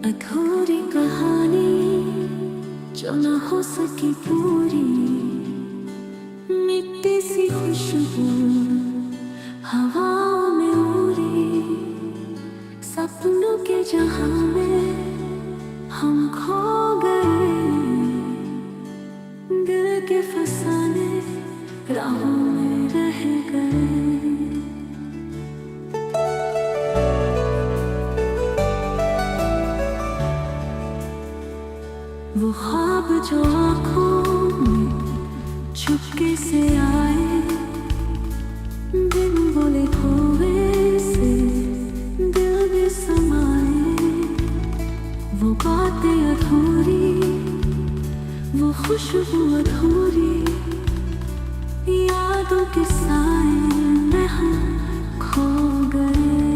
अधूरी कहानी जो न हो सकी पूरी, मिट्टी सी खुशबू हवाओं में उड़ी, सपनों के जहां में हम खो गए, दिल के फसाने राहों में रह गए। वो ख्वाब जो आँखों में चुपके से आए, दिन बोले खोए से दिल में समाए, वो बातें अधूरी, वो खुशबू अधूरी, यादों के साए में हम खो गए।